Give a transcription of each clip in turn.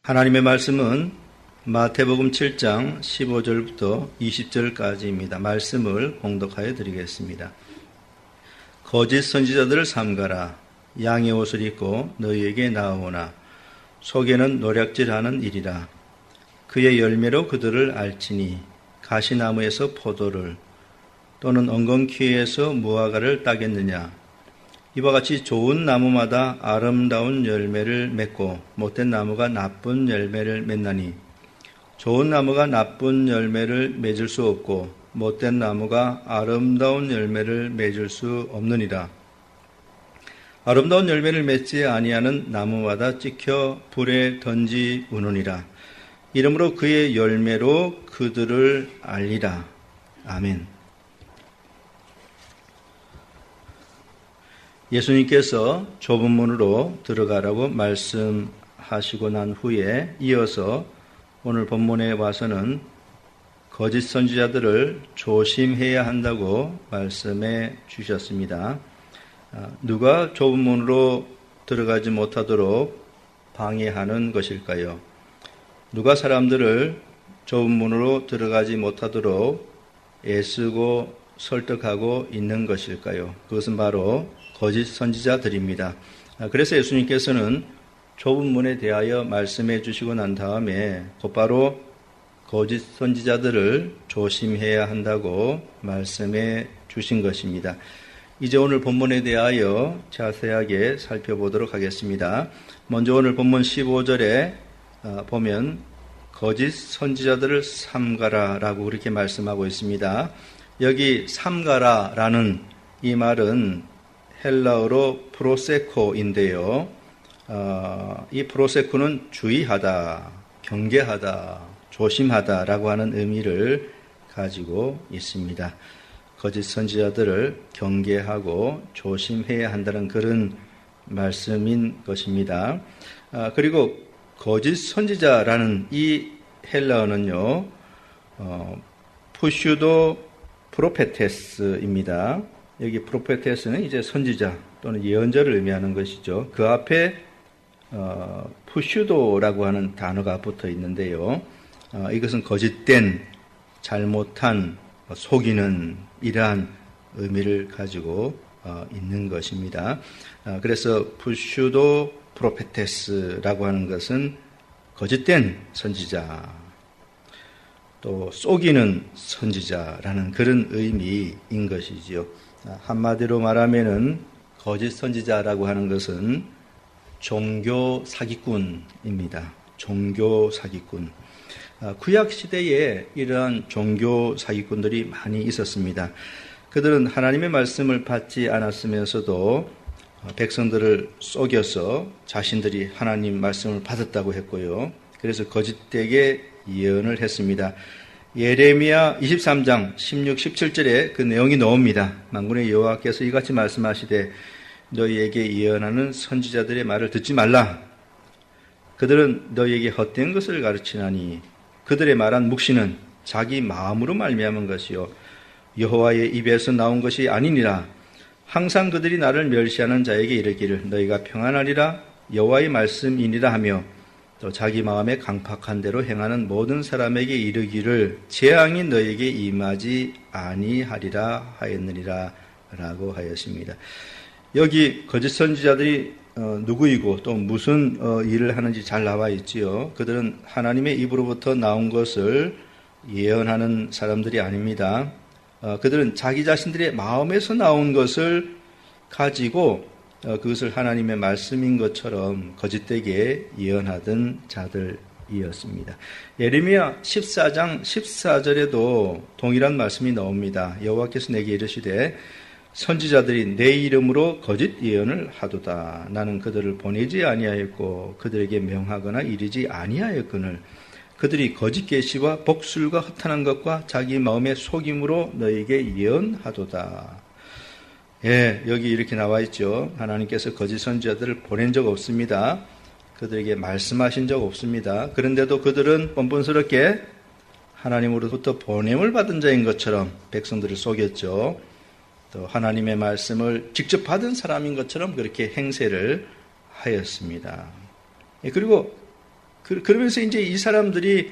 하나님의 말씀은 마태복음 7장 15절부터 20절까지입니다. 말씀을 봉독하여 드리겠습니다. 거짓 선지자들을 삼가라. 양의 옷을 입고 너희에게 나오나 속에는 노략질하는 일이라. 그의 열매로 그들을 알지니 가시나무에서 포도를 또는 엉겅퀴에서 무화과를 따겠느냐. 이와 같이 좋은 나무마다 아름다운 열매를 맺고 못된 나무가 나쁜 열매를 맺나니 좋은 나무가 나쁜 열매를 맺을 수 없고 못된 나무가 아름다운 열매를 맺을 수 없느니라. 아름다운 열매를 맺지 아니하는 나무마다 찍혀 불에 던지우느니라. 이러므로 그의 열매로 그들을 알리라. 아멘. 예수님께서 좁은 문으로 들어가라고 말씀하시고 난 후에 이어서 오늘 본문에 와서는 거짓 선지자들을 조심해야 한다고 말씀해 주셨습니다. 누가 좁은 문으로 들어가지 못하도록 방해하는 것일까요? 누가 사람들을 좁은 문으로 들어가지 못하도록 애쓰고 설득하고 있는 것일까요? 그것은 바로 거짓 선지자들입니다. 그래서 예수님께서는 좁은 문에 대하여 말씀해 주시고 난 다음에 곧바로 거짓 선지자들을 조심해야 한다고 말씀해 주신 것입니다. 이제 오늘 본문에 대하여 자세하게 살펴보도록 하겠습니다. 먼저 오늘 본문 15절에 보면 거짓 선지자들을 삼가라 라고 그렇게 말씀하고 있습니다. 여기 삼가라라는 이 말은 헬라어로 프로세코인데요. 이 프로세코는 주의하다, 경계하다, 조심하다라고 하는 의미를 가지고 있습니다. 거짓 선지자들을 경계하고 조심해야 한다는 그런 말씀인 것입니다. 그리고 거짓 선지자라는 이 헬라어는요, 푸슈도 프로페테스입니다. 여기 프로페테스는 이제 선지자 또는 예언자를 의미하는 것이죠. 그 앞에 푸슈도라고 하는 단어가 붙어 있는데요. 이것은 거짓된, 잘못한, 속이는 이러한 의미를 가지고 있는 것입니다. 그래서 푸슈도 프로페테스라고 하는 것은 거짓된 선지자, 또 속이는 선지자라는 그런 의미인 것이지요. 한마디로 말하면은 거짓 선지자라고 하는 것은 종교 사기꾼입니다. 종교 사기꾼. 구약 시대에 이러한 종교 사기꾼들이 많이 있었습니다. 그들은 하나님의 말씀을 받지 않았으면서도 백성들을 속여서 자신들이 하나님 말씀을 받았다고 했고요. 그래서 거짓되게 예언을 했습니다. 예레미야 23장 16, 17절에 그 내용이 나옵니다. 만군의 여호와께서 이같이 말씀하시되 너희에게 예언하는 선지자들의 말을 듣지 말라. 그들은 너희에게 헛된 것을 가르치나니 그들의 말한 묵시는 자기 마음으로 말미암은 것이요 여호와의 입에서 나온 것이 아니니라. 항상 그들이 나를 멸시하는 자에게 이르기를 너희가 평안하리라 여호와의 말씀이니라 하며 또 자기 마음에 강팍한 대로 행하는 모든 사람에게 이르기를 재앙이 너에게 임하지 아니하리라 하였느니라 라고 하였습니다. 여기 거짓 선지자들이 누구이고 또 무슨 일을 하는지 잘 나와 있지요. 그들은 하나님의 입으로부터 나온 것을 예언하는 사람들이 아닙니다. 그들은 자기 자신들의 마음에서 나온 것을 가지고 그것을 하나님의 말씀인 것처럼 거짓되게 예언하던 자들이었습니다. 예레미야 14장 14절에도 동일한 말씀이 나옵니다. 여호와께서 내게 이르시되 선지자들이 내 이름으로 거짓 예언을 하도다. 나는 그들을 보내지 아니하였고 그들에게 명하거나 이르지 아니하였거늘 그들이 거짓 계시와 복술과 허탄한 것과 자기 마음의 속임으로 너에게 예언하도다. 예, 여기 이렇게 나와 있죠. 하나님께서 거짓 선지자들을 보낸 적 없습니다. 그들에게 말씀하신 적 없습니다. 그런데도 그들은 뻔뻔스럽게 하나님으로부터 보냄을 받은 자인 것처럼 백성들을 속였죠. 또 하나님의 말씀을 직접 받은 사람인 것처럼 그렇게 행세를 하였습니다. 그리고 그러면서 이제 이 사람들이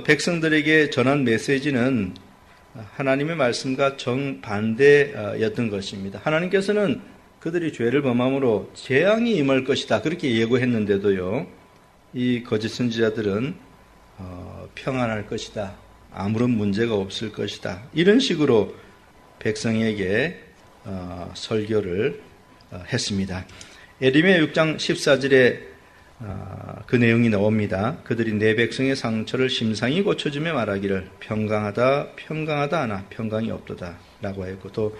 백성들에게 전한 메시지는 하나님의 말씀과 정반대였던 것입니다. 하나님께서는 그들이 죄를 범함으로 재앙이 임할 것이다 그렇게 예고했는데도요, 이 거짓 선지자들은 평안할 것이다, 아무런 문제가 없을 것이다, 이런 식으로 백성에게 설교를 했습니다. 에레미야 6장 14절에 그 내용이 나옵니다. 그들이 내 백성의 상처를 심상히 고쳐주며 말하기를 평강하다 평강하다 하나 평강이 없도다 라고 했고, 또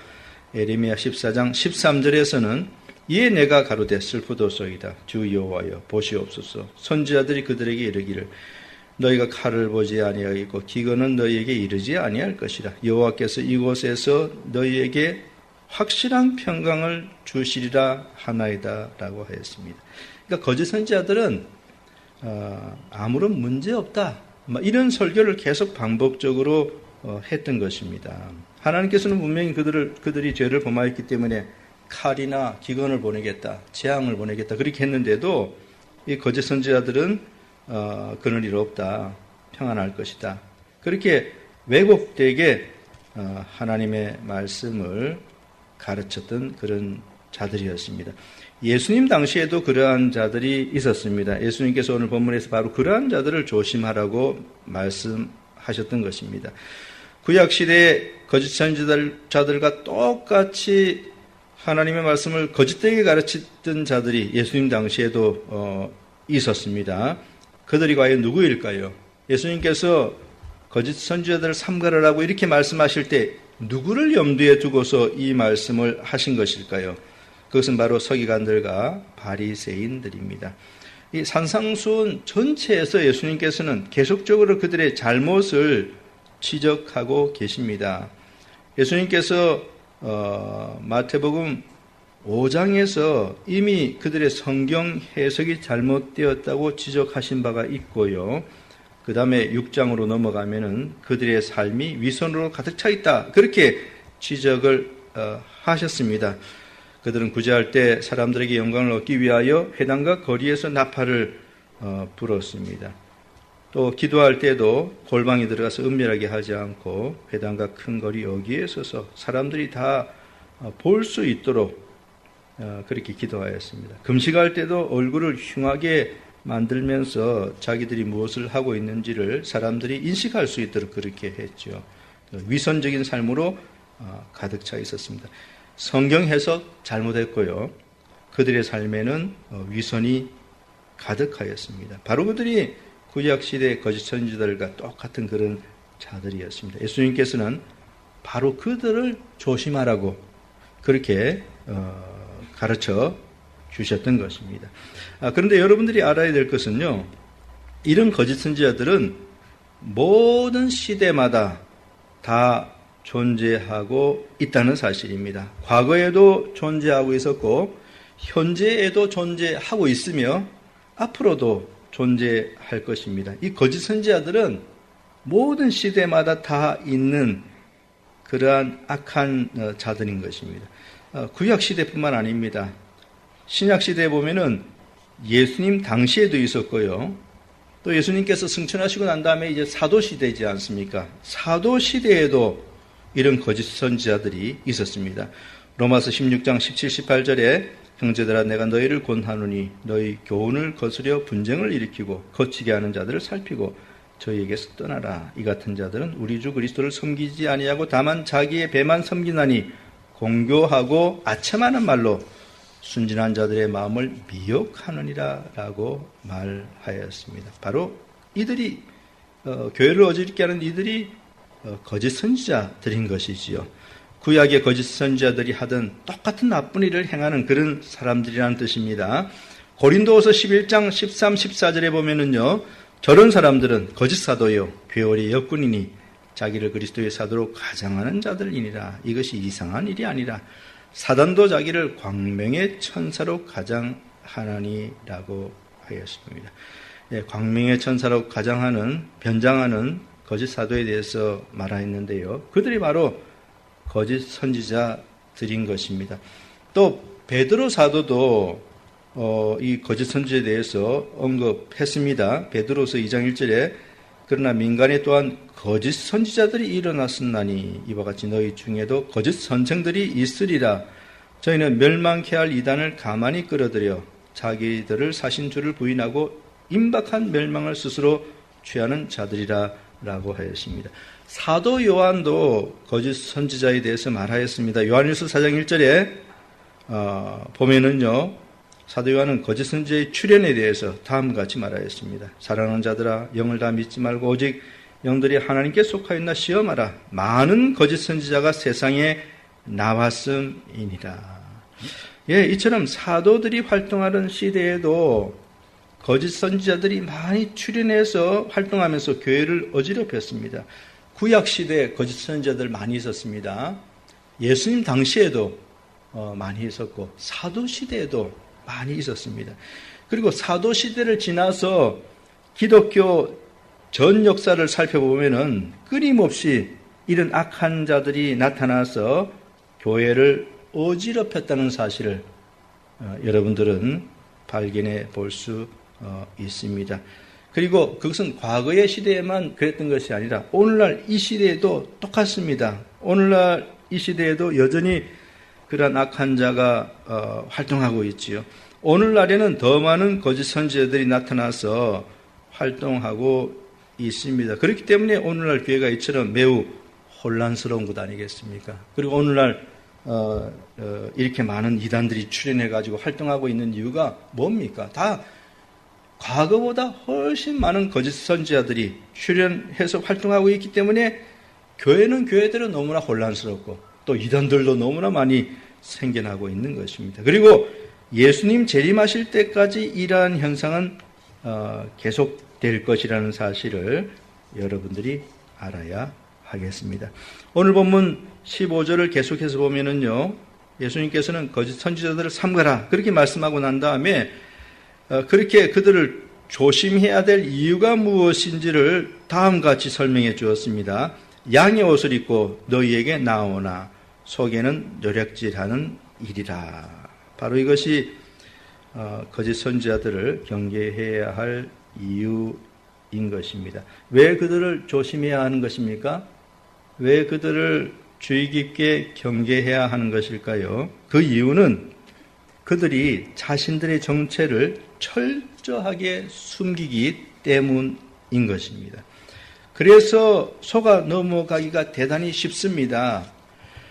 에레미야 14장 13절에서는 이에 내가 가로되 슬프도소이다 주 여호와여 보시옵소서. 선지자들이 그들에게 이르기를 너희가 칼을 보지 아니하겠고 기근은 너희에게 이르지 아니할 것이라. 여호와께서 이곳에서 너희에게 확실한 평강을 주시리라 하나이다 라고 하였습니다. 그러니까 거짓 선지자들은 아무런 문제 없다 이런 설교를 계속 반복적으로 했던 것입니다. 하나님께서는 분명히 그들이 죄를 범하였기 때문에 칼이나 기근을 보내겠다, 재앙을 보내겠다 그렇게 했는데도 이 거짓 선지자들은 그런 일 없다, 평안할 것이다 그렇게 왜곡되게 하나님의 말씀을 가르쳤던 그런 자들이었습니다. 예수님 당시에도 그러한 자들이 있었습니다. 예수님께서 오늘 본문에서 바로 그러한 자들을 조심하라고 말씀하셨던 것입니다. 구약시대의 거짓 선지자들과 똑같이 하나님의 말씀을 거짓되게 가르치던 자들이 예수님 당시에도 있었습니다. 그들이 과연 누구일까요? 예수님께서 거짓 선지자들을 삼가라라고 이렇게 말씀하실 때 누구를 염두에 두고서 이 말씀을 하신 것일까요? 그것은 바로 서기관들과 바리새인들입니다. 이 산상수훈 전체에서 예수님께서는 계속적으로 그들의 잘못을 지적하고 계십니다. 예수님께서 마태복음 5장에서 이미 그들의 성경 해석이 잘못되었다고 지적하신 바가 있고요. 그 다음에 6장으로 넘어가면은 그들의 삶이 위선으로 가득 차 있다 그렇게 지적을 하셨습니다. 그들은 구제할 때 사람들에게 영광을 얻기 위하여 회당과 거리에서 나팔을 불었습니다. 또 기도할 때도 골방에 들어가서 은밀하게 하지 않고 회당과 큰 거리 여기에 서서 사람들이 다 볼 수 있도록 그렇게 기도하였습니다. 금식할 때도 얼굴을 흉하게 만들면서 자기들이 무엇을 하고 있는지를 사람들이 인식할 수 있도록 그렇게 했죠. 위선적인 삶으로 가득 차 있었습니다. 성경 해석 잘못했고요. 그들의 삶에는 위선이 가득하였습니다. 바로 그들이 구약시대의 거짓 선지자들과 똑같은 그런 자들이었습니다. 예수님께서는 바로 그들을 조심하라고 그렇게 가르쳐 주셨던 것입니다. 그런데 여러분들이 알아야 될 것은요, 이런 거짓 선지자들은 모든 시대마다 다 존재하고 있다는 사실입니다. 과거에도 존재하고 있었고 현재에도 존재하고 있으며 앞으로도 존재할 것입니다. 이 거짓 선지자들은 모든 시대마다 다 있는 그러한 악한 자들인 것입니다. 구약 시대뿐만 아닙니다. 신약 시대에 보면은 예수님 당시에도 있었고요. 또 예수님께서 승천하시고 난 다음에 이제 사도 시대이지 않습니까? 사도 시대에도 이런 거짓 선지자들이 있었습니다. 로마서 16장 17, 18절에 형제들아 내가 너희를 권하노니 너희 교훈을 거스려 분쟁을 일으키고 거치게 하는 자들을 살피고 저희에게서 떠나라. 이 같은 자들은 우리 주 그리스도를 섬기지 아니하고 다만 자기의 배만 섬기나니 공교하고 아첨하는 말로 순진한 자들의 마음을 미혹하느니라 라고 말하였습니다. 바로 이들이 교회를 어지럽게 하는 이들이 거짓 선지자들인 것이지요. 구약의 거짓 선지자들이 하던 똑같은 나쁜 일을 행하는 그런 사람들이라는 뜻입니다. 고린도후서 11장 13, 14절에 보면은요, 저런 사람들은 거짓 사도요 괴월의 역군이니 자기를 그리스도의 사도로 가장하는 자들이니라. 이것이 이상한 일이 아니라 사단도 자기를 광명의 천사로 가장하나니라고 하였습니다. 광명의 천사로 가장하는, 변장하는 거짓 사도에 대해서 말하였는데요. 그들이 바로 거짓 선지자들인 것입니다. 또 베드로 사도도 이 거짓 선지자에 대해서 언급했습니다. 베드로서 2장 1절에 그러나 민간에 또한 거짓 선지자들이 일어났으나니 이와 같이 너희 중에도 거짓 선생들이 있으리라. 저희는 멸망케 할 이단을 가만히 끌어들여 자기들을 사신 줄을 부인하고 임박한 멸망을 스스로 취하는 자들이라 라고 하였습니다. 사도 요한도 거짓 선지자에 대해서 말하였습니다. 요한일서 4장 1절에 보면은요, 사도 요한은 거짓 선지자의 출현에 대해서 다음과 같이 말하였습니다. 사랑하는 자들아, 영을 다 믿지 말고 오직 영들이 하나님께 속하였나 시험하라. 많은 거짓 선지자가 세상에 나왔음이니라. 예, 이처럼 사도들이 활동하는 시대에도 거짓 선지자들이 많이 출현해서 활동하면서 교회를 어지럽혔습니다. 구약 시대에 거짓 선지자들 많이 있었습니다. 예수님 당시에도 많이 있었고 사도 시대에도 많이 있었습니다. 그리고 사도 시대를 지나서 기독교 전 역사를 살펴보면은 끊임없이 이런 악한 자들이 나타나서 교회를 어지럽혔다는 사실을 여러분들은 발견해 볼 수 있습니다. 그리고 그것은 과거의 시대에만 그랬던 것이 아니라 오늘날 이 시대에도 똑같습니다. 오늘날 이 시대에도 여전히 그러한 악한 자가 활동하고 있지요. 오늘날에는 더 많은 거짓 선지자들이 나타나서 활동하고 있습니다. 그렇기 때문에 오늘날 교회가 이처럼 매우 혼란스러운 것 아니겠습니까? 그리고 오늘날 이렇게 많은 이단들이 출현해가지고 활동하고 있는 이유가 뭡니까? 다 과거보다 훨씬 많은 거짓 선지자들이 출현해서 활동하고 있기 때문에 교회는 교회대로 너무나 혼란스럽고 또 이단들도 너무나 많이 생겨나고 있는 것입니다. 그리고 예수님 재림하실 때까지 이러한 현상은 계속될 것이라는 사실을 여러분들이 알아야 하겠습니다. 오늘 본문 15절을 계속해서 보면은요, 예수님께서는 거짓 선지자들을 삼가라 그렇게 말씀하고 난 다음에 그렇게 그들을 조심해야 될 이유가 무엇인지를 다음과 같이 설명해 주었습니다. 양의 옷을 입고 너희에게 나오나 속에는 노략질하는 일이라. 바로 이것이 거짓 선지자들을 경계해야 할 이유인 것입니다. 왜 그들을 조심해야 하는 것입니까? 왜 그들을 주의 깊게 경계해야 하는 것일까요? 그 이유는 그들이 자신들의 정체를 철저하게 숨기기 때문인 것입니다. 그래서 속아 넘어가기가 대단히 쉽습니다.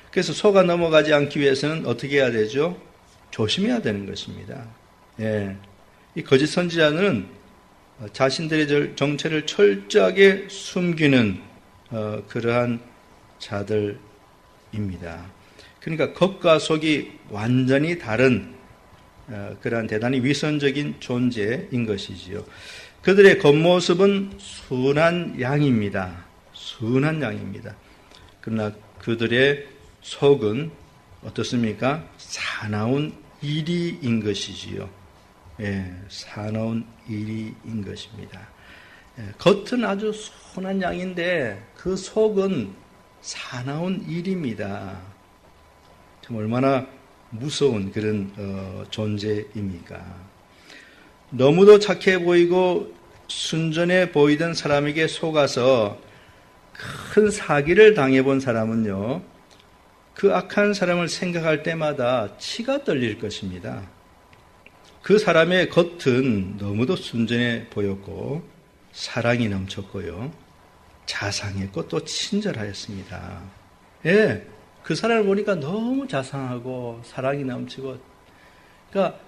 그래서 속아 넘어가지 않기 위해서는 어떻게 해야 되죠? 조심해야 되는 것입니다. 예. 이 거짓 선지자는 자신들의 정체를 철저하게 숨기는 그러한 자들입니다. 그러니까 겉과 속이 완전히 다른 그러한 대단히 위선적인 존재인 것이지요. 그들의 겉모습은 순한 양입니다. 순한 양입니다. 그러나 그들의 속은 어떻습니까? 사나운 이리인 것이지요. 예, 사나운 이리인 것입니다. 예, 겉은 아주 순한 양인데 그 속은 사나운 이리입니다. 참 얼마나 무서운 그런 존재입니까? 너무도 착해 보이고 순전해 보이던 사람에게 속아서 큰 사기를 당해본 사람은요, 그 악한 사람을 생각할 때마다 치가 떨릴 것입니다. 그 사람의 겉은 너무도 순전해 보였고 사랑이 넘쳤고요, 자상했고 또 친절하였습니다. 예, 그 사람을 보니까 너무 자상하고 사랑이 넘치고, 그러니까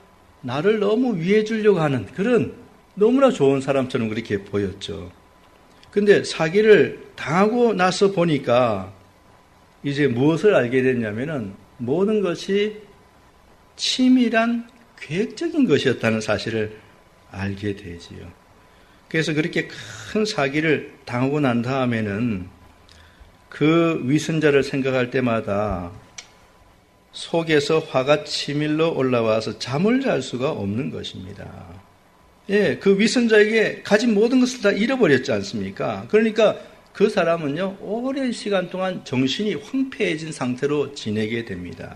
나를 너무 위해 주려고 하는 그런 너무나 좋은 사람처럼 그렇게 보였죠. 근데 사기를 당하고 나서 보니까 이제 무엇을 알게 됐냐면은 모든 것이 치밀한 계획적인 것이었다는 사실을 알게 되지요. 그래서 그렇게 큰 사기를 당하고 난 다음에는 그 위선자를 생각할 때마다 속에서 화가 치밀러 올라와서 잠을 잘 수가 없는 것입니다. 예, 그 위선자에게 가진 모든 것을 다 잃어버렸지 않습니까? 그러니까 그 사람은요, 오랜 시간 동안 정신이 황폐해진 상태로 지내게 됩니다.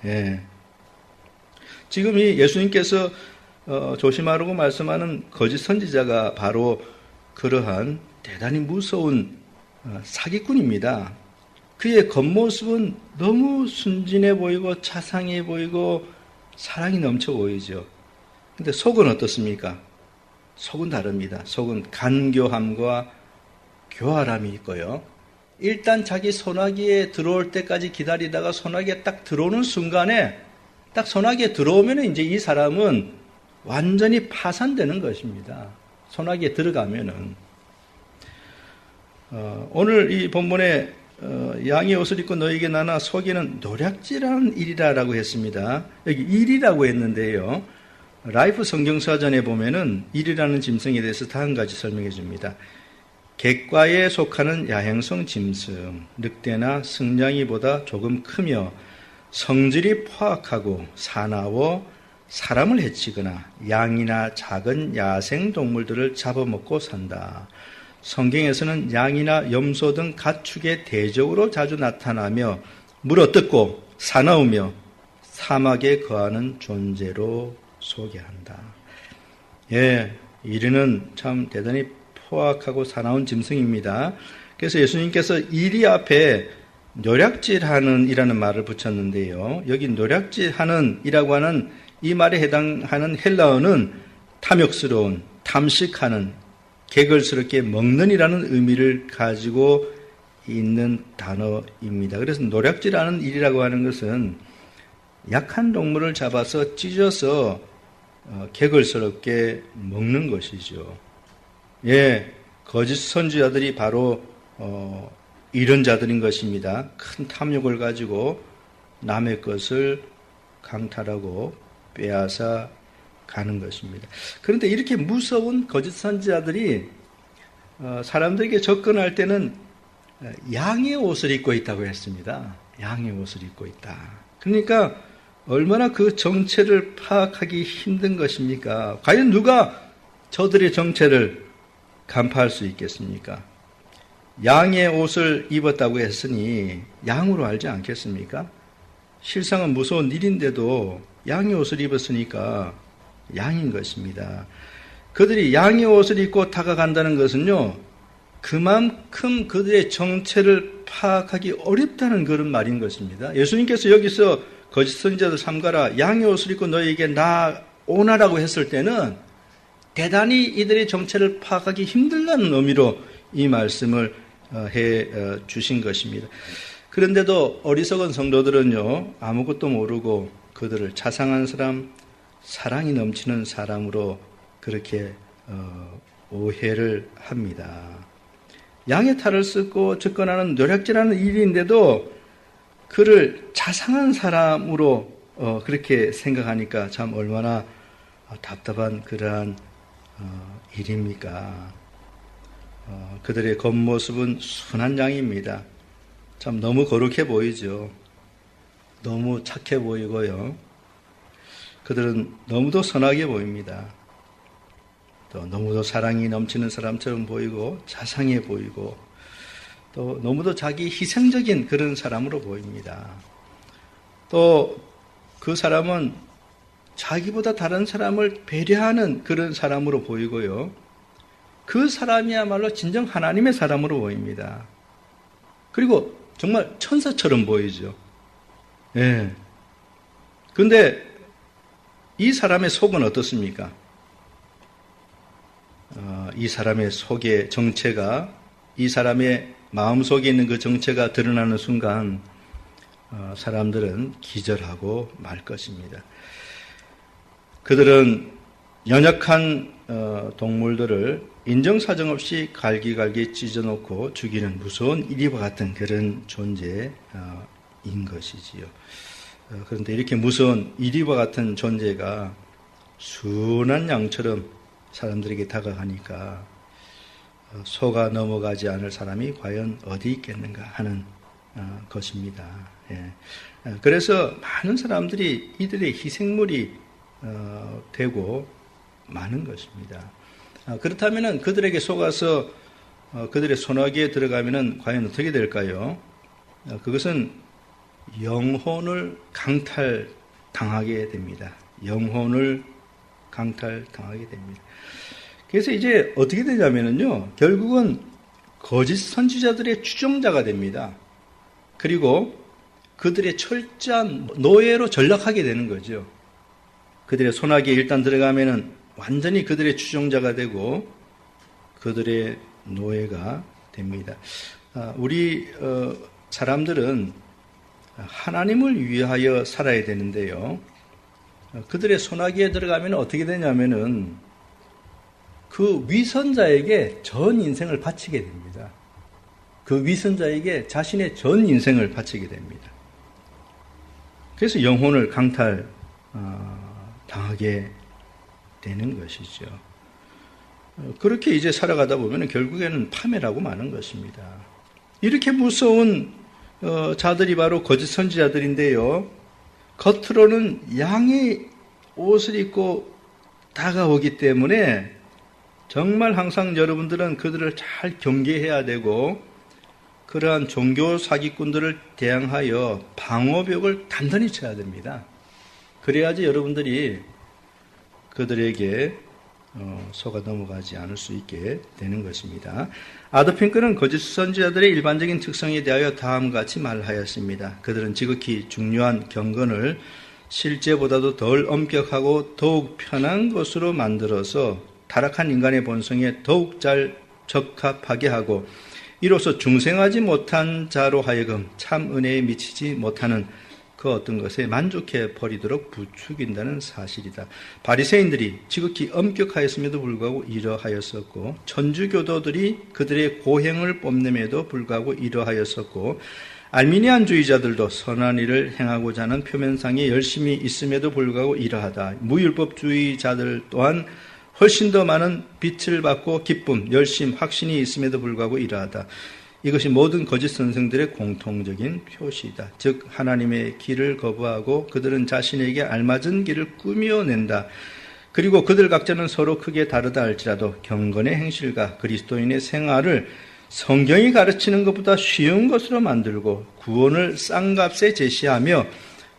예. 지금 이 예수님께서 조심하라고 말씀하는 거짓 선지자가 바로 그러한 대단히 무서운 사기꾼입니다. 그의 겉모습은 너무 순진해 보이고 자상해 보이고 사랑이 넘쳐 보이죠. 근데 속은 어떻습니까? 속은 다릅니다. 속은 간교함과 교활함이 있고요. 일단 자기 소나기에 들어올 때까지 기다리다가 소나기에 딱 들어오는 순간에 딱 소나기에 들어오면 이제 이 사람은 완전히 파산되는 것입니다. 소나기에 들어가면은. 오늘 이 본문에 양의 옷을 입고 너에게 나나 속이는 노략질하는 일이라고 했습니다. 여기 일이라고 했는데요. 라이프 성경사전에 보면은 일이라는 짐승에 대해서 다음 가지 설명해 줍니다. 객과에 속하는 야행성 짐승, 늑대나 승냥이보다 조금 크며 성질이 포악하고 사나워 사람을 해치거나 양이나 작은 야생 동물들을 잡아먹고 산다. 성경에서는 양이나 염소 등 가축의 대적으로 자주 나타나며 물어뜯고 사나우며 사막에 거하는 존재로 소개한다. 예, 이리는 참 대단히 포악하고 사나운 짐승입니다. 그래서 예수님께서 이리 앞에 노략질하는 이라는 말을 붙였는데요. 여기 노략질하는 이라고 하는 이 말에 해당하는 헬라어는 탐욕스러운, 탐식하는, 개걸스럽게 먹는 이라는 의미를 가지고 있는 단어입니다. 그래서 노략질하는 일이라고 하는 것은 약한 동물을 잡아서 찢어서 개걸스럽게 먹는 것이죠. 예, 거짓 선지자들이 바로 이런 자들인 것입니다. 큰 탐욕을 가지고 남의 것을 강탈하고 빼앗아 가는 것입니다. 그런데 이렇게 무서운 거짓 선지자들이 사람들에게 접근할 때는 양의 옷을 입고 있다고 했습니다. 양의 옷을 입고 있다. 그러니까 얼마나 그 정체를 파악하기 힘든 것입니까? 과연 누가 저들의 정체를 간파할 수 있겠습니까? 양의 옷을 입었다고 했으니 양으로 알지 않겠습니까? 실상은 무서운 일인데도 양의 옷을 입었으니까 양인 것입니다. 그들이 양의 옷을 입고 다가간다는 것은요, 그만큼 그들의 정체를 파악하기 어렵다는 그런 말인 것입니다. 예수님께서 여기서 거짓 선지자들 삼가라, 양의 옷을 입고 너희에게 나오나라고 했을 때는 대단히 이들의 정체를 파악하기 힘들다는 의미로 이 말씀을 해 주신 것입니다. 그런데도 어리석은 성도들은요, 아무것도 모르고 그들을 자상한 사람, 사랑이 넘치는 사람으로 그렇게 오해를 합니다. 양의 탈을 쓰고 접근하는 노략질하는 일인데도 그를 자상한 사람으로 그렇게 생각하니까 참 얼마나 답답한 그러한 일입니까? 그들의 겉모습은 순한 양입니다. 참 너무 거룩해 보이죠. 너무 착해 보이고요. 그들은 너무도 선하게 보입니다. 또 너무도 사랑이 넘치는 사람처럼 보이고 자상해 보이고 또 너무도 자기 희생적인 그런 사람으로 보입니다. 또 그 사람은 자기보다 다른 사람을 배려하는 그런 사람으로 보이고요. 그 사람이야말로 진정 하나님의 사람으로 보입니다. 그리고 정말 천사처럼 보이죠. 예. 근데 이 사람의 속은 어떻습니까? 이 사람의 속의 정체가, 이 사람의 마음속에 있는 그 정체가 드러나는 순간 사람들은 기절하고 말 것입니다. 그들은 연약한 동물들을 인정사정 없이 갈기갈기 찢어놓고 죽이는 무서운 이리와 같은 그런 존재인 것이지요. 그런데 이렇게 무서운 이리와 같은 존재가 순한 양처럼 사람들에게 다가가니까 속아 넘어가지 않을 사람이 과연 어디 있겠는가 하는 것입니다. 예. 그래서 많은 사람들이 이들의 희생물이 되고 많은 것입니다. 그렇다면 그들에게 속아서 그들의 소나기에 들어가면 과연 어떻게 될까요? 그것은 영혼을 강탈당하게 됩니다. 영혼을 강탈당하게 됩니다. 그래서 이제 어떻게 되냐면요, 결국은 거짓 선지자들의 추종자가 됩니다. 그리고 그들의 철저한 노예로 전락하게 되는 거죠. 그들의 손아귀에 일단 들어가면은 완전히 그들의 추종자가 되고 그들의 노예가 됩니다. 우리 사람들은 하나님을 위하여 살아야 되는데요. 그들의 손아귀에 들어가면 어떻게 되냐면은 그 위선자에게 전 인생을 바치게 됩니다. 그 위선자에게 자신의 전 인생을 바치게 됩니다. 그래서 영혼을 강탈 당하게 되는 것이죠. 그렇게 이제 살아가다 보면 결국에는 파멸하고 마는 것입니다. 이렇게 무서운 자들이 바로 거짓 선지자들인데요. 겉으로는 양의 옷을 입고 다가오기 때문에 정말 항상 여러분들은 그들을 잘 경계해야 되고 그러한 종교 사기꾼들을 대항하여 방어벽을 단단히 쳐야 됩니다. 그래야지 여러분들이 그들에게 속아 넘어가지 않을 수 있게 되는 것입니다. 아더핑크는 거짓 선지자들의 일반적인 특성에 대하여 다음과 같이 말하였습니다. 그들은 지극히 중요한 경건을 실제보다도 덜 엄격하고 더욱 편한 것으로 만들어서 타락한 인간의 본성에 더욱 잘 적합하게 하고 이로써 중생하지 못한 자로 하여금 참 은혜에 미치지 못하는 그 어떤 것에 만족해 버리도록 부추긴다는 사실이다. 바리새인들이 지극히 엄격하였음에도 불구하고 이러하였었고 천주교도들이 그들의 고행을 뽐냄에도 불구하고 이러하였었고 알미니안주의자들도 선한 일을 행하고자 하는 표면상에 열심히 있음에도 불구하고 이러하다. 무율법주의자들 또한 훨씬 더 많은 빛을 받고 기쁨, 열심, 확신이 있음에도 불구하고 이러하다. 이것이 모든 거짓 선생들의 공통적인 표시이다. 즉 하나님의 길을 거부하고 그들은 자신에게 알맞은 길을 꾸며낸다. 그리고 그들 각자는 서로 크게 다르다 할지라도 경건의 행실과 그리스도인의 생활을 성경이 가르치는 것보다 쉬운 것으로 만들고 구원을 싼값에 제시하며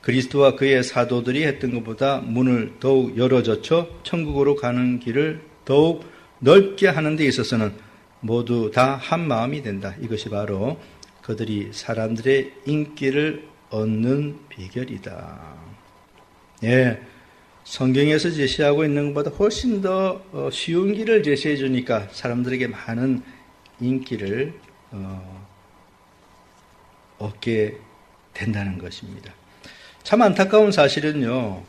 그리스도와 그의 사도들이 했던 것보다 문을 더욱 열어젖혀 천국으로 가는 길을 더욱 넓게 하는 데 있어서는 모두 다 한 마음이 된다. 이것이 바로 그들이 사람들의 인기를 얻는 비결이다. 예, 성경에서 제시하고 있는 것보다 훨씬 더 쉬운 길을 제시해 주니까 사람들에게 많은 인기를 얻게 된다는 것입니다. 참 안타까운 사실은요,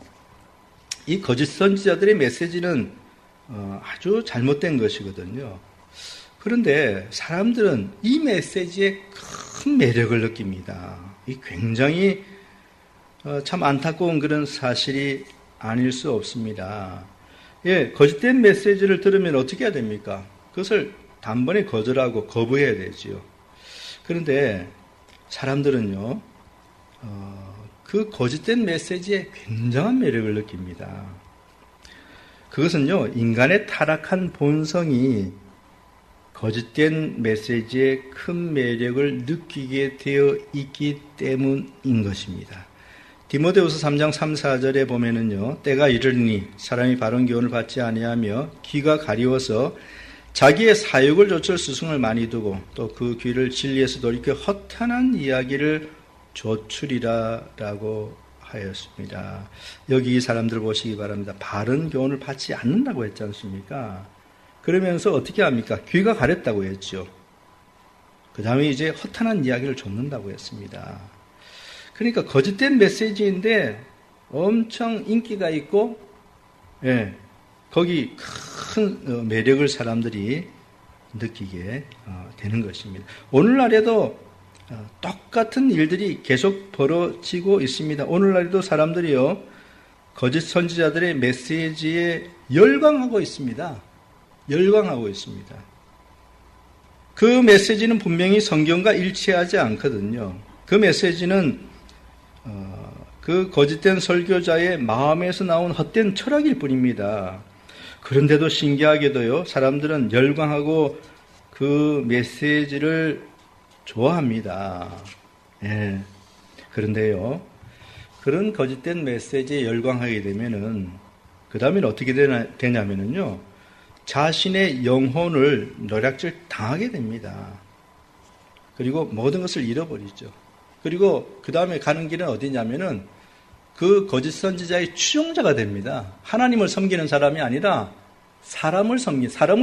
이 거짓 선지자들의 메시지는 아주 잘못된 것이거든요. 그런데 사람들은 이 메시지에 큰 매력을 느낍니다. 이 굉장히 참 안타까운 그런 사실이 아닐 수 없습니다. 예, 거짓된 메시지를 들으면 어떻게 해야 됩니까? 그것을 단번에 거절하고 거부해야 되지요. 그런데 사람들은요, 그 거짓된 메시지에 굉장한 매력을 느낍니다. 그것은요, 인간의 타락한 본성이 거짓된 메시지에 큰 매력을 느끼게 되어 있기 때문인 것입니다. 디모데후서 3장 3, 4절에 보면은요, 때가 이르리니 사람이 바른 교훈을 받지 아니하며 귀가 가리워서 자기의 사욕을 좇을 스승을 많이 두고 또 그 귀를 진리에서 돌이켜 허탄한 이야기를 조출이라라고 하였습니다. 여기 이 사람들 보시기 바랍니다. 바른 교훈을 받지 않는다고 했지 않습니까? 그러면서 어떻게 합니까? 귀가 가렸다고 했죠. 그 다음에 이제 허탄한 이야기를 좇는다고 했습니다. 그러니까 거짓된 메시지인데 엄청 인기가 있고, 예, 거기 큰 매력을 사람들이 느끼게 되는 것입니다. 오늘날에도 똑같은 일들이 계속 벌어지고 있습니다. 오늘날에도 사람들이요, 거짓 선지자들의 메시지에 열광하고 있습니다. 열광하고 있습니다. 그 메시지는 분명히 성경과 일치하지 않거든요. 그 메시지는 그 거짓된 설교자의 마음에서 나온 헛된 철학일 뿐입니다. 그런데도 신기하게도요, 사람들은 열광하고 그 메시지를 좋아합니다. 예. 그런데요, 그런 거짓된 메시지에 열광하게 되면은 그 다음에는 어떻게 되냐면은요, 자신의 영혼을 노략질 당하게 됩니다. 그리고 모든 것을 잃어버리죠. 그리고 그 다음에 가는 길은 어디냐면은 그 거짓 선지자의 추종자가 됩니다. 하나님을 섬기는 사람이 아니라 사람을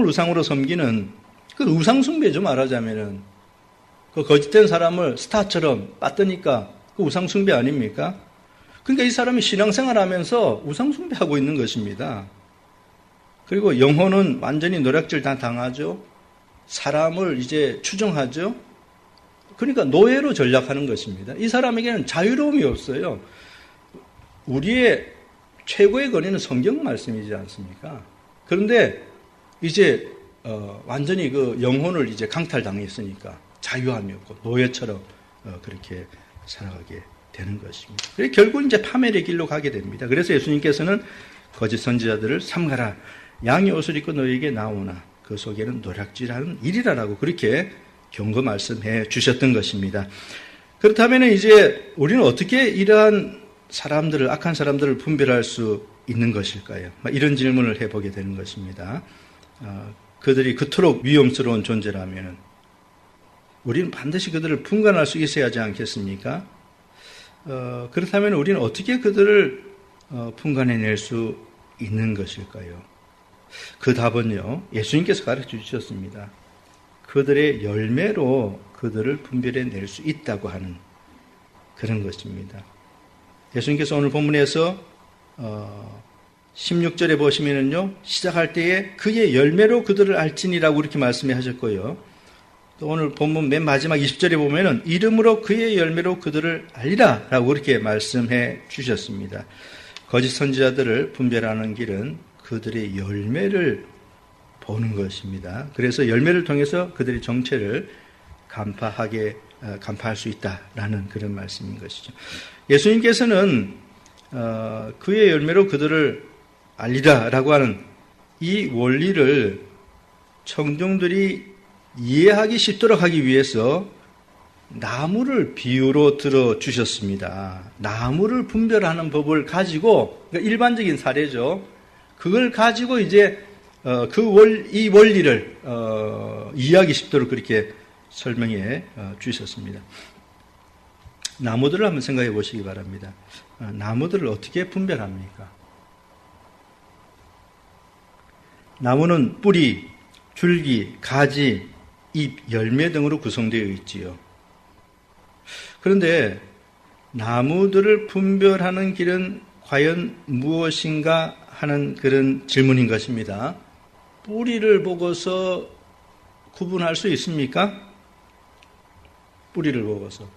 우상으로 섬기는 그 우상숭배죠, 말하자면은. 그 거짓된 사람을 스타처럼 빠뜨니까 그 우상숭배 아닙니까? 그러니까 이 사람이 신앙생활 하면서 우상숭배하고 있는 것입니다. 그리고 영혼은 완전히 노략질 다 당하죠. 사람을 이제 추종하죠. 그러니까 노예로 전락하는 것입니다. 이 사람에게는 자유로움이 없어요. 우리의 최고의 권위는 성경 말씀이지 않습니까? 그런데 이제 완전히 그 영혼을 이제 강탈당했으니까 자유함이 없고 노예처럼 그렇게 살아가게 되는 것입니다. 그래서 결국 이제 파멸의 길로 가게 됩니다. 그래서 예수님께서는 거짓 선지자들을 삼가라. 양이 옷을 입고 너희에게 나오나 그 속에는 노략질하는 일이라라고 그렇게 경고 말씀해 주셨던 것입니다. 그렇다면 이제 우리는 어떻게 이러한 사람들을, 악한 사람들을 분별할 수 있는 것일까요? 이런 질문을 해보게 되는 것입니다. 그들이 그토록 위험스러운 존재라면 우리는 반드시 그들을 분간할 수 있어야 하지 않겠습니까? 그렇다면 우리는 어떻게 그들을 분간해낼 수 있는 것일까요? 그 답은요, 예수님께서 가르쳐 주셨습니다. 그들의 열매로 그들을 분별해낼 수 있다고 하는 그런 것입니다. 예수님께서 오늘 본문에서 16절에 보시면은요, 시작할 때에 그의 열매로 그들을 알지니라고 이렇게 말씀해 하셨고요. 또 오늘 본문 맨 마지막 20절에 보면은 이름으로 그의 열매로 그들을 알리라 라고 이렇게 말씀해 주셨습니다. 거짓 선지자들을 분별하는 길은 그들의 열매를 보는 것입니다. 그래서 열매를 통해서 그들의 정체를 간파할 수 있다라는 그런 말씀인 것이죠. 예수님께서는 그의 열매로 그들을 알리라라고 하는 이 원리를 청중들이 이해하기 쉽도록 하기 위해서 나무를 비유로 들어주셨습니다. 나무를 분별하는 법을 가지고, 그러니까 일반적인 사례죠. 그걸 가지고 이제 이 원리를 이해하기 쉽도록 그렇게 설명해 주셨습니다. 나무들을 한번 생각해 보시기 바랍니다. 나무들을 어떻게 분별합니까? 나무는 뿌리, 줄기, 가지, 잎, 열매 등으로 구성되어 있지요. 그런데 나무들을 분별하는 길은 과연 무엇인가 하는 그런 질문인 것입니다. 뿌리를 보고서 구분할 수 있습니까? 뿌리를 보고서.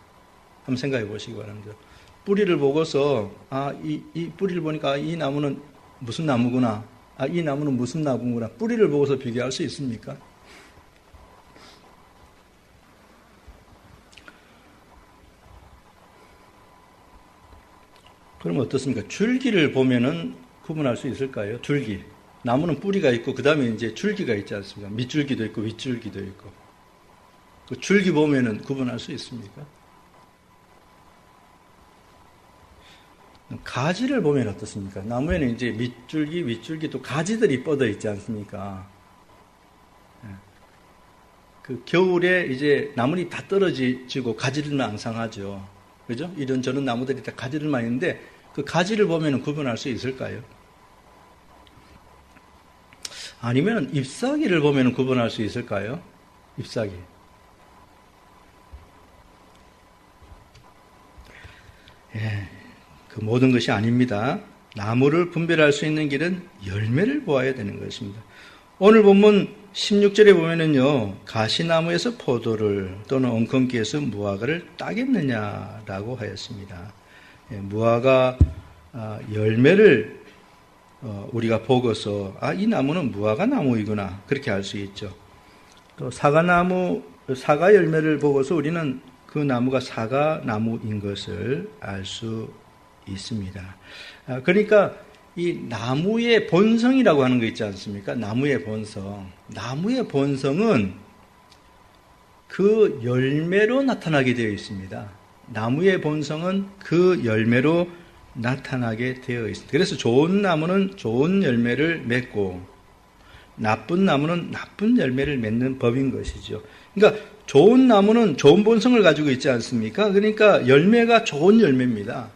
한번 생각해 보시기 바랍니다. 뿌리를 보고서, 이 뿌리를 보니까 이 나무는 무슨 나무구나. 이 나무는 무슨 나무구나. 뿌리를 보고서 비교할 수 있습니까? 그럼 어떻습니까? 줄기를 보면은 구분할 수 있을까요? 줄기. 나무는 뿌리가 있고, 그 다음에 이제 줄기가 있지 않습니까? 밑줄기도 있고, 윗줄기도 있고. 그 줄기 보면은 구분할 수 있습니까? 가지를 보면 어떻습니까? 나무에는 이제 밑줄기, 윗줄기 또 가지들이 뻗어 있지 않습니까? 그 겨울에 이제 나무잎 다 떨어지고 가지들만 앙상하죠. 그죠? 이런저런 나무들이 다 가지들만 있는데 그 가지를 보면 구분할 수 있을까요? 아니면 잎사귀를 보면 구분할 수 있을까요? 잎사귀. 그 모든 것이 아닙니다. 나무를 분별할 수 있는 길은 열매를 보아야 되는 것입니다. 오늘 본문 16절에 보면은요, 가시나무에서 포도를 또는 엉겅퀴에서 무화과를 따겠느냐라고 하였습니다. 무화과 열매를 우리가 보고서 이 나무는 무화과 나무이구나 그렇게 알 수 있죠. 또 사과 열매를 보고서 우리는 그 나무가 사과 나무인 것을 알 수 있습니다. 그러니까 이 나무의 본성이라고 하는 거 있지 않습니까? 나무의 본성. 나무의 본성은 그 열매로 나타나게 되어 있습니다. 나무의 본성은 그 열매로 나타나게 되어 있습니다. 그래서 좋은 나무는 좋은 열매를 맺고 나쁜 나무는 나쁜 열매를 맺는 법인 것이죠. 그러니까 좋은 나무는 좋은 본성을 가지고 있지 않습니까? 그러니까 열매가 좋은 열매입니다.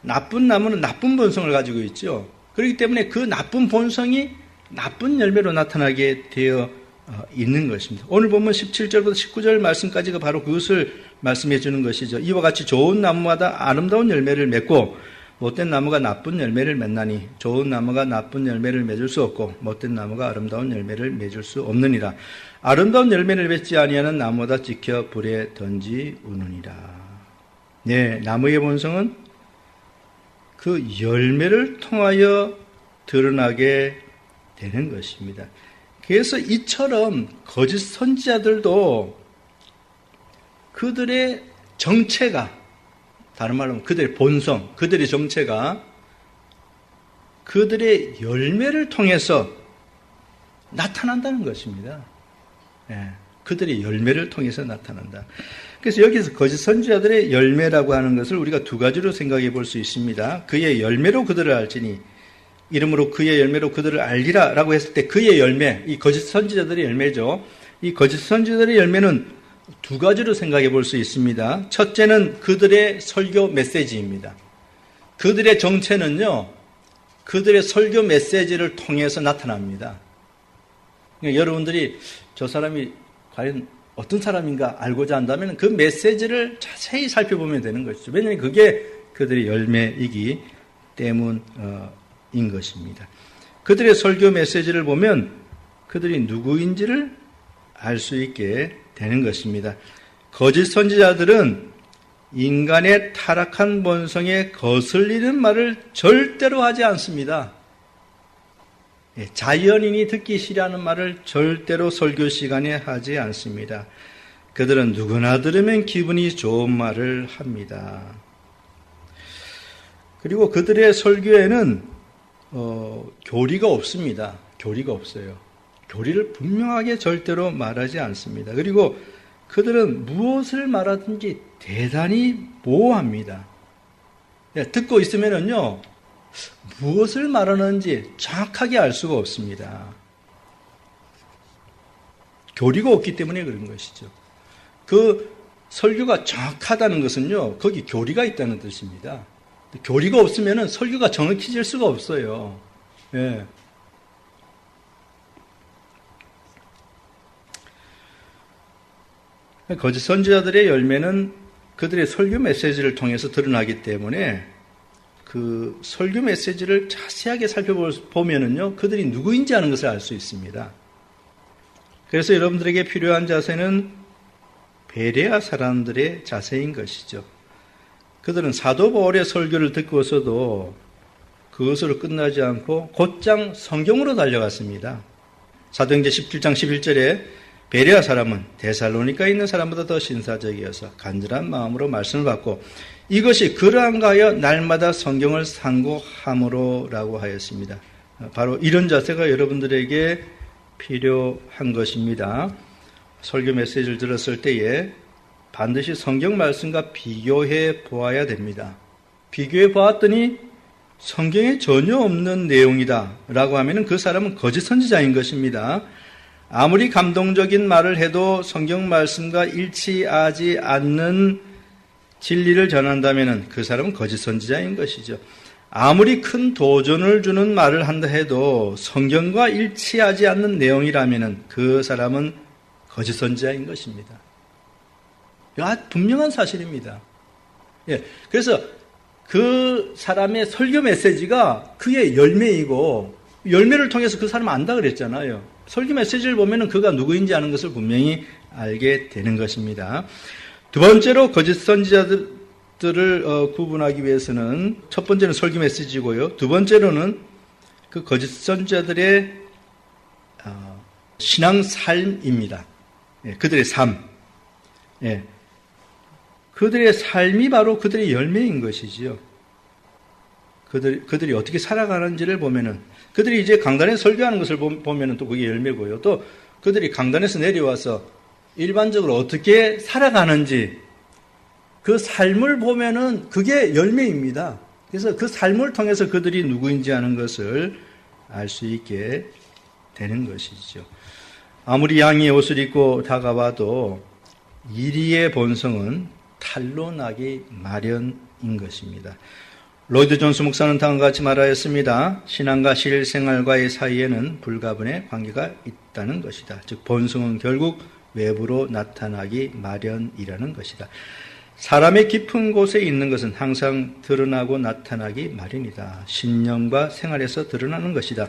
나쁜 나무는 나쁜 본성을 가지고 있죠. 그렇기 때문에 그 나쁜 본성이 나쁜 열매로 나타나게 되어 있는 것입니다. 오늘 보면 17절부터 19절 말씀까지가 바로 그것을 말씀해 주는 것이죠. 이와 같이 좋은 나무마다 아름다운 열매를 맺고 못된 나무가 나쁜 열매를 맺나니 좋은 나무가 나쁜 열매를 맺을 수 없고 못된 나무가 아름다운 열매를 맺을 수 없느니라. 아름다운 열매를 맺지 아니하는 나무마다 찍혀 불에 던지우느니라. 네, 나무의 본성은 그 열매를 통하여 드러나게 되는 것입니다. 그래서 이처럼 거짓 선지자들도 그들의 정체가, 다른 말로 하면 그들의 본성, 그들의 정체가 그들의 열매를 통해서 나타난다는 것입니다. 예, 그들의 열매를 통해서 나타난다. 그래서 여기서 거짓 선지자들의 열매라고 하는 것을 우리가 두 가지로 생각해 볼 수 있습니다. 그의 열매로 그들을 알지니 이름으로 그의 열매로 그들을 알리라 라고 했을 때 그의 열매, 이 거짓 선지자들의 열매죠. 이 거짓 선지자들의 열매는 두 가지로 생각해 볼 수 있습니다. 첫째는 그들의 설교 메시지입니다. 그들의 정체는요, 그들의 설교 메시지를 통해서 나타납니다. 그러니까 여러분들이 저 사람이 과연 어떤 사람인가 알고자 한다면 그 메시지를 자세히 살펴보면 되는 것이죠. 왜냐하면 그게 그들의 열매이기 때문인 것입니다. 그들의 설교 메시지를 보면 그들이 누구인지를 알 수 있게 되는 것입니다. 거짓 선지자들은 인간의 타락한 본성에 거슬리는 말을 절대로 하지 않습니다. 자연인이 듣기 싫어하는 말을 절대로 설교 시간에 하지 않습니다. 그들은 누구나 들으면 기분이 좋은 말을 합니다. 그리고 그들의 설교에는 교리가 없습니다. 교리가 없어요. 교리를 분명하게 절대로 말하지 않습니다. 그리고 그들은 무엇을 말하든지 대단히 모호합니다. 듣고 있으면요, 무엇을 말하는지 정확하게 알 수가 없습니다. 교리가 없기 때문에 그런 것이죠. 그 설교가 정확하다는 것은요, 거기 교리가 있다는 뜻입니다. 교리가 없으면 설교가 정확해질 수가 없어요. 예. 거짓 선지자들의 열매는 그들의 설교 메시지를 통해서 드러나기 때문에 그 설교 메시지를 자세하게 살펴보면은요, 그들이 누구인지 아는 것을 알 수 있습니다. 그래서 여러분들에게 필요한 자세는 베레아 사람들의 자세인 것이죠. 그들은 사도 바울의 설교를 듣고서도 그것으로 끝나지 않고 곧장 성경으로 달려갔습니다. 사도행전 17장 11절에 베레아 사람은 데살로니가에 있는 사람보다 더 신사적이어서 간절한 마음으로 말씀을 받고 이것이 그러한가 하여 날마다 성경을 상고함으로라고 하였습니다. 바로 이런 자세가 여러분들에게 필요한 것입니다. 설교 메시지를 들었을 때에 반드시 성경 말씀과 비교해 보아야 됩니다. 비교해 보았더니 성경에 전혀 없는 내용이다 라고 하면 그 사람은 거짓 선지자인 것입니다. 아무리 감동적인 말을 해도 성경 말씀과 일치하지 않는 진리를 전한다면 그 사람은 거짓 선지자인 것이죠. 아무리 큰 도전을 주는 말을 한다 해도 성경과 일치하지 않는 내용이라면 그 사람은 거짓 선지자인 것입니다. 분명한 사실입니다. 예, 그래서 그 사람의 설교 메시지가 그의 열매이고 열매를 통해서 그 사람을 안다 그랬잖아요. 설교 메시지를 보면 그가 누구인지 아는 것을 분명히 알게 되는 것입니다. 두 번째로 거짓 선지자들을 구분하기 위해서는 첫 번째는 설교 메시지고요. 두 번째로는 그 거짓 선지자들의 신앙 삶입니다. 예, 그들의 삶. 예, 그들의 삶이 바로 그들의 열매인 것이지요. 그들이 어떻게 살아가는지를 보면은, 그들이 이제 강단에 설교하는 것을 보면은 또 그게 열매고요. 또 그들이 강단에서 내려와서 일반적으로 어떻게 살아가는지 그 삶을 보면은 그게 열매입니다. 그래서 그 삶을 통해서 그들이 누구인지 아는 것을 알 수 있게 되는 것이죠. 아무리 양의 옷을 입고 다가와도 이리의 본성은 탈로 나기 마련인 것입니다. 로이드 존스 목사는 다음과 같이 말하였습니다. 신앙과 실생활과의 사이에는 불가분의 관계가 있다는 것이다. 즉 본성은 결국 외부로 나타나기 마련이라는 것이다. 사람의 깊은 곳에 있는 것은 항상 드러나고 나타나기 마련이다. 신념과 생활에서 드러나는 것이다.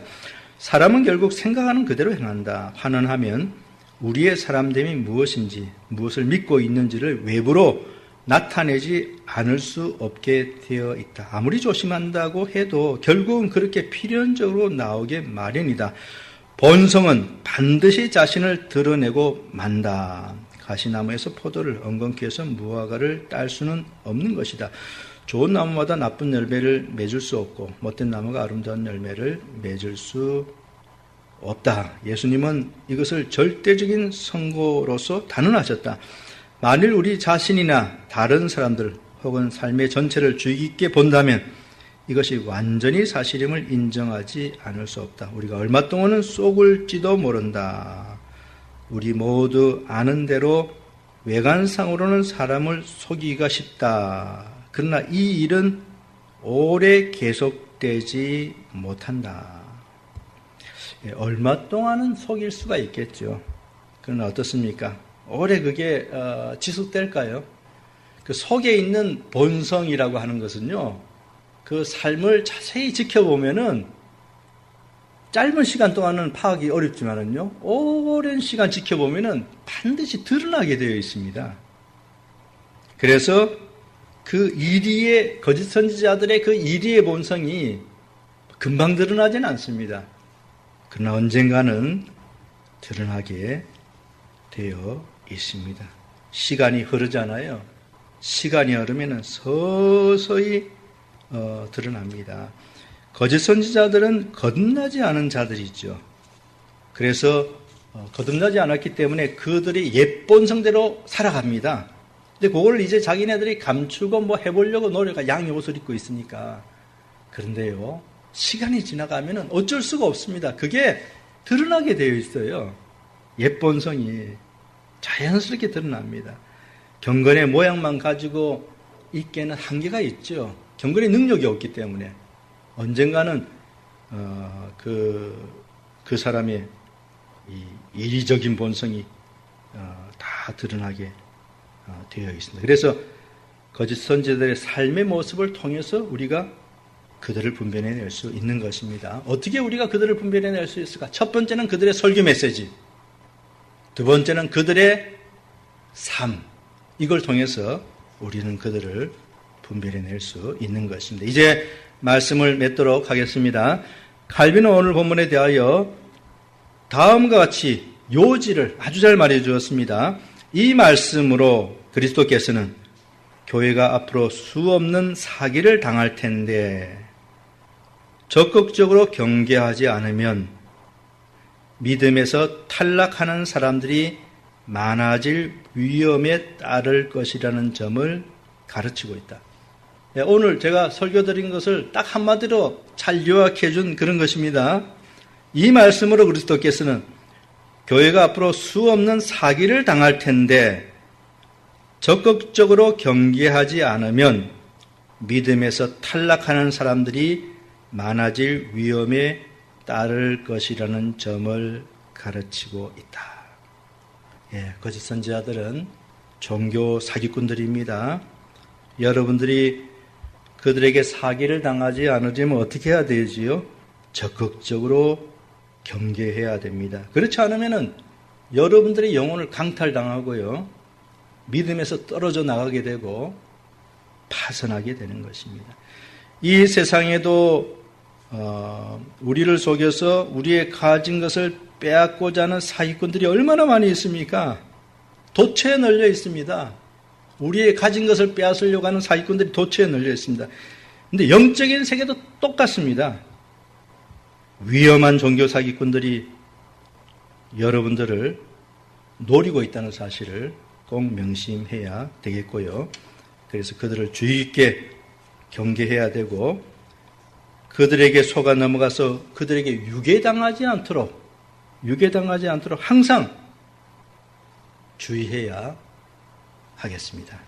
사람은 결국 생각하는 그대로 행한다. 환원하면 우리의 사람됨이 무엇인지, 무엇을 믿고 있는지를 외부로 나타내지 않을 수 없게 되어 있다. 아무리 조심한다고 해도 결국은 그렇게 필연적으로 나오게 마련이다. 본성은 반드시 자신을 드러내고 만다. 가시나무에서 포도를, 엉겅퀴에서 무화과를 딸 수는 없는 것이다. 좋은 나무마다 나쁜 열매를 맺을 수 없고 못된 나무가 아름다운 열매를 맺을 수 없다. 예수님은 이것을 절대적인 선고로서 단언하셨다. 만일 우리 자신이나 다른 사람들 혹은 삶의 전체를 주의 깊게 본다면 이것이 완전히 사실임을 인정하지 않을 수 없다. 우리가 얼마 동안은 속을지도 모른다. 우리 모두 아는 대로 외관상으로는 사람을 속이기가 쉽다. 그러나 이 일은 오래 계속되지 못한다. 얼마 동안은 속일 수가 있겠죠. 그러나 어떻습니까? 오래 그게 지속될까요? 그 속에 있는 본성이라고 하는 것은요, 그 삶을 자세히 지켜보면은 짧은 시간 동안은 파악이 어렵지만은요, 오랜 시간 지켜보면은 반드시 드러나게 되어 있습니다. 그래서 그 이리의, 거짓 선지자들의 그 이리의 본성이 금방 드러나지는 않습니다. 그러나 언젠가는 드러나게 되어 있습니다. 시간이 흐르잖아요. 시간이 흐르면은 서서히 드러납니다. 거짓 선지자들은 거듭나지 않은 자들이죠. 그래서 거듭나지 않았기 때문에 그들이 옛 본성대로 살아갑니다. 근데 그걸 이제 자기네들이 감추고 뭐 해보려고 노력하 양의 옷을 입고 있으니까. 그런데요, 시간이 지나가면은 어쩔 수가 없습니다. 그게 드러나게 되어 있어요. 옛 본성이 자연스럽게 드러납니다. 경건의 모양만 가지고 있기에는 한계가 있죠. 경건의 능력이 없기 때문에 언젠가는 그 사람의 이 이리적인 본성이 다 드러나게 되어 있습니다. 그래서 거짓 선지자들의 삶의 모습을 통해서 우리가 그들을 분별해낼 수 있는 것입니다. 어떻게 우리가 그들을 분별해낼 수 있을까? 첫 번째는 그들의 설교 메시지, 두 번째는 그들의 삶, 이걸 통해서 우리는 그들을 분별해낼 수 있는 것입니다. 이제 말씀을 맺도록 하겠습니다. 칼빈은 오늘 본문에 대하여 다음과 같이 요지를 아주 잘 말해 주었습니다. 이 말씀으로 그리스도께서는 교회가 앞으로 수없는 사기를 당할 텐데 적극적으로 경계하지 않으면 믿음에서 탈락하는 사람들이 많아질 위험에 따를 것이라는 점을 가르치고 있다. 오늘 제가 설교드린 것을 딱 한마디로 잘 요약해 준 그런 것입니다. 이 말씀으로 그리스도께서는 교회가 앞으로 수없는 사기를 당할 텐데 적극적으로 경계하지 않으면 믿음에서 탈락하는 사람들이 많아질 위험에 따를 것이라는 점을 가르치고 있다. 거짓 선지자들은 종교 사기꾼들입니다. 여러분들이 그들에게 사기를 당하지 않으려면 어떻게 해야 되지요? 적극적으로 경계해야 됩니다. 그렇지 않으면 여러분들의 영혼을 강탈당하고요, 믿음에서 떨어져 나가게 되고 파선하게 되는 것입니다. 이 세상에도 우리를 속여서 우리의 가진 것을 빼앗고자 하는 사기꾼들이 얼마나 많이 있습니까? 도처에 널려 있습니다. 우리의 가진 것을 빼앗으려고 하는 사기꾼들이 도처에 널려 있습니다. 그런데 영적인 세계도 똑같습니다. 위험한 종교 사기꾼들이 여러분들을 노리고 있다는 사실을 꼭 명심해야 되겠고요. 그래서 그들을 주의 깊게 경계해야 되고 그들에게 속아 넘어가서 그들에게 유괴당하지 않도록 항상 주의해야 하겠습니다.